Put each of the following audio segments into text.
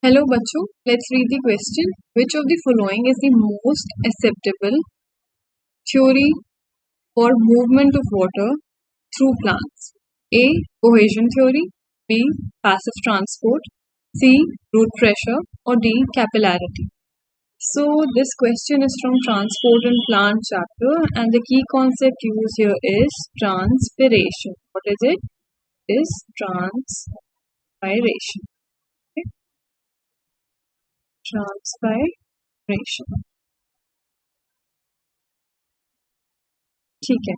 Hello बच्चों, let's read the question. Which of the following is the most acceptable theory for movement of water through plants? A. Cohesion theory, B. Passive transport, C. Root pressure, or D. Capillarity. So this question is from Transport and Plant chapter, and the key concept used here is transpiration. What is it? Is transpiration. Okay? Transpiration. ठीक है,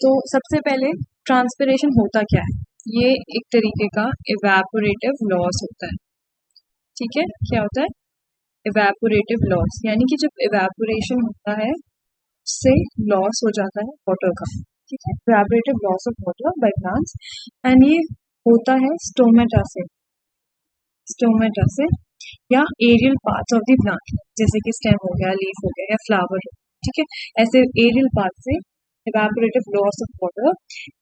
तो सबसे पहले transpiration होता क्या है? ये एक तरीके का इवेपोरेटिव लॉस होता है। ठीक है, क्या होता है? इवेपोरेटिव लॉस, यानी कि जब इवेपोरेशन होता है उससे लॉस हो जाता है वाटर का। ठीक है, evaporative loss of water by plants, and ये होता है स्टोमेटा से या aerial parts of the plant, जैसे कि स्टेम हो गया, लीफ हो गया या फ्लावर हो गया। ठीक है, ऐसे एरियल पार्ट से evaporative loss of water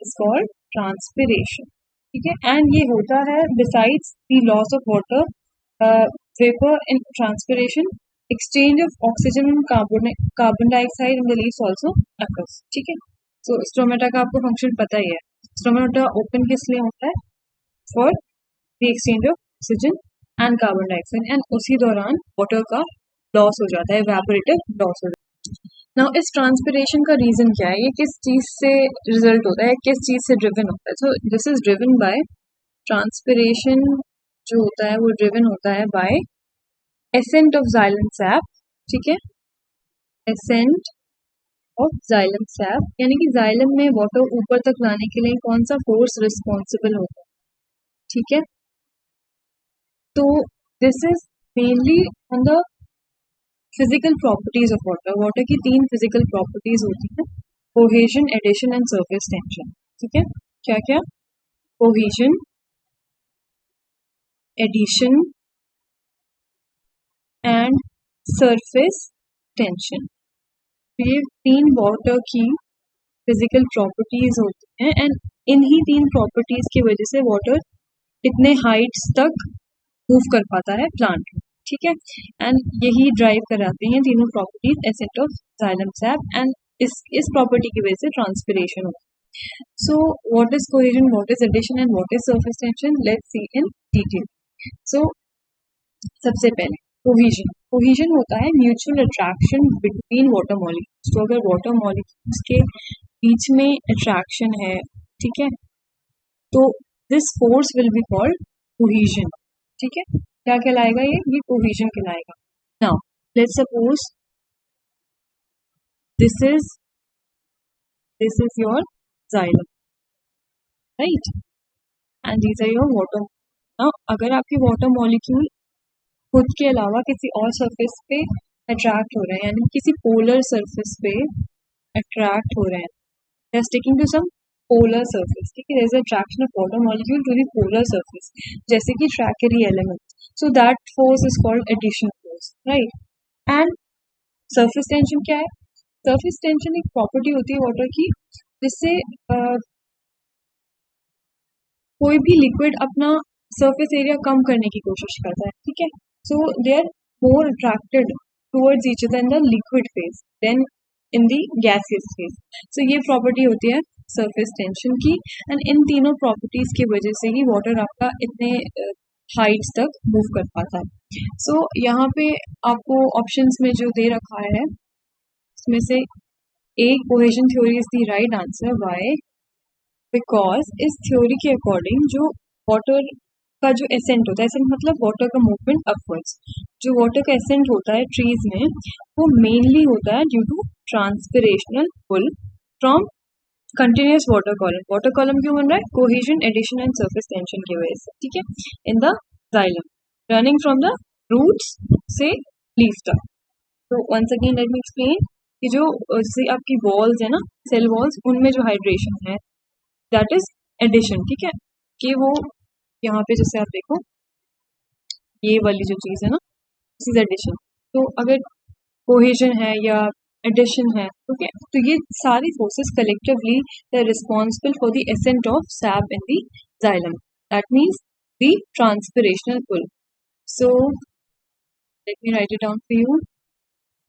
is called transpiration. ठीक है, and ये होता है besides the loss of water, vapor in transpiration, exchange of oxygen and carbon dioxide in the leaves also occurs. ठीक है, so stomata का आपको function पता ही है। stomata open किस लिए होता है? For the exchange of oxygen and carbon dioxide, and उसी दौरान water का loss हो जाता है, evaporative loss हो जाता है। नाउ इस ट्रांसपिरेशन का रीजन क्या है? ये किस चीज से रिजल्ट होता है, किस चीज से ड्रिवन होता है? So this is driven by transpiration, जो होता है वो ड्रिवन होता है by ascent of xylem sap. ठीक है, एसेंट ऑफ जाइलम सैप, यानी कि जाइलम में वाटर ऊपर तक लाने के लिए कौन सा फोर्स रिस्पॉन्सिबल होता है? ठीक है, तो this is mainly on the physical properties of water. Water की 3 फिजिकल प्रॉपर्टीज होती हैं: cohesion, adhesion and surface tension. ठीक है, क्या क्या? Cohesion, adhesion and surface tension. ये 3 वाटर की फिजिकल प्रॉपर्टीज होती हैं, एंड इन्हीं 3 प्रॉपर्टीज की वजह से वाटर इतने हाइट्स तक मूव कर पाता है प्लांट में। ठीक है, एंड यही ड्राइव कराते हैं तीनों properties ascent of xylem sap, and इस प्रॉपर्टी की वजह से ट्रांसपिरेशन होता है। So what is cohesion, what is adhesion and what is surface tension? Let's see in detail. So सबसे पहले कोहेजन होता है mutual attraction between water molecules. तो अगर वाटर मॉलिक्यूल्स के बीच में अट्रैक्शन है, ठीक है, तो this force will be called cohesion. ठीक है, क्या कहलाएगा? ये कोहेजन कहलाएगा। Now let's suppose this is your xylem, right, and these are your water. Now अगर आपके वाटर मॉलिक्यूल खुद के अलावा किसी और सरफेस पे अट्रैक्ट हो रहे हैं, यानी किसी पोलर सरफेस पे अट्रैक्ट हो रहे हैं, they are sticking to some polar surface. ठीक है, there is attraction of water molecule to the polar surface, जैसे कि tracheary element. So that force is called adhesion force, right. And surface tension क्या है? Surface tension एक property होती है water की, जिससे कोई भी लिक्विड अपना सरफेस एरिया कम करने की कोशिश करता है। ठीक है, so they are more attracted towards each other in the liquid phase than in the gaseous phase. So ये प्रॉपर्टी होती है सरफेस टेंशन की, एंड इन तीनों प्रॉपर्टीज की वजह से ही वाटर आपका इतने हाइट्स तक मूव कर पाता है। सो यहाँ पे आपको ऑप्शंस में जो दे रखा है उसमें से A, cohesion theory is the right answer. Why? Because इस थ्योरी के अकॉर्डिंग जो वाटर का जो एसेंट होता है, एसेंट मतलब वाटर का मूवमेंट अपवर्ड्स, जो वाटर का एसेंट होता है ट्रीज में, वो मेनली होता है due to transpirational pull from continuous water column. Water column क्यों बन रहा है? Cohesion, adhesion and surface tension की वजह से। ठीक है, in the xylem running from the roots से लीफ तक। तो once again let me explain कि जो जैसे आपकी वॉल्स है ना, सेल वॉल्स, उनमें जो हाइड्रेशन है दैट इज एडिशन। ठीक है, कि वो यहाँ पे जैसे आप देखो ये वाली जो चीज है ना, दिस इज एडिशन। तो अगर कोहेजन है या एडिशन है, ओके, तो ये सारी forces collectively they are responsible for the ascent of sap in the xylem, that means the transpirational pull. So let me write it down for you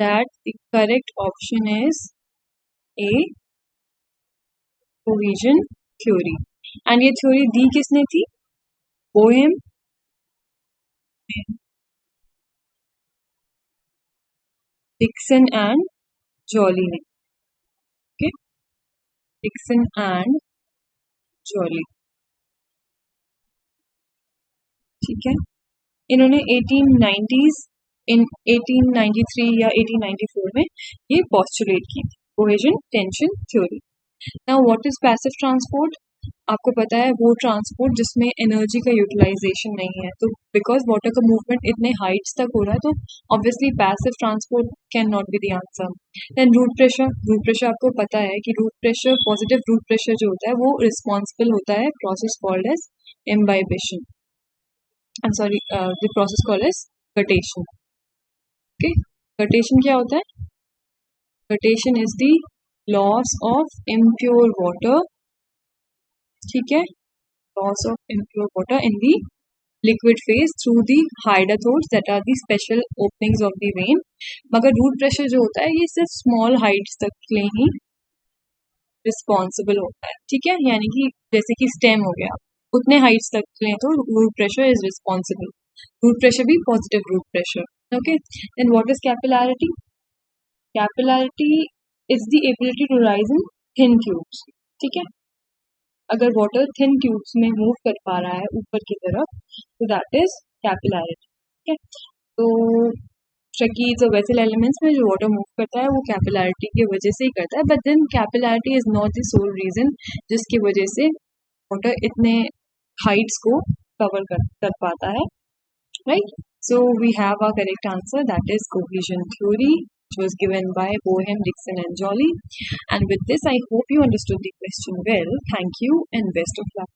that the correct option is A, cohesion theory. And ये theory दी किसने थी? Boehm, Dixon and Joly ने. Okay, Dixon and Joly. ठीक है, इन्होंने 1890s इन 1893 या 1894 में ये पोस्टुलेट की थी, cohesion tension theory. Now what is passive transport? आपको पता है वो ट्रांसपोर्ट जिसमें एनर्जी का यूटिलाइजेशन नहीं है. तो बिकॉज वाटर का मूवमेंट इतने हाइट्स तक हो रहा है तो obviously passive transport can not be the answer. Then root pressure. Root pressure आपको पता है कि root pressure, positive root pressure जो होता है वो रिस्पॉन्सिबल होता है process called as imbibition. I'm sorry, the process called as guttation. Okay, guttation क्या होता है? Guttation is the loss of impure water. ठीक है, loss of impure water in the liquid phase through the hydrathodes that are the special openings of the vein. मगर root pressure जो होता है ये सिर्फ small heights तक के लिए ही रिस्पॉन्सिबल होता है. ठीक है, यानी कि जैसे कि स्टेम हो गया, उतने हाइट्स तक लें तो root pressure is responsible. Root pressure भी positive root pressure. Okay, then what is capillarity? Capillarity is the ability to rise in thin tubes. ठीक है, अगर वाटर थिन ट्यूब्स में मूव कर पा रहा है ऊपर की तरफ तो दैट इज कैपिलैरिटी. ठीक है, तो ट्रकीज और वेसल एलिमेंट्स में जो वाटर मूव करता है वो कैपिलैरिटी की वजह से ही करता है. But then capillarity is not the sole reason जिसकी वजह से वाटर इतने हाइट्स को कवर कर पाता है. Right, so we have our correct answer, that is cohesion theory, which was given by Boehm, Dickson and Joly. And with this I hope you understood the question well. Thank you and best of luck.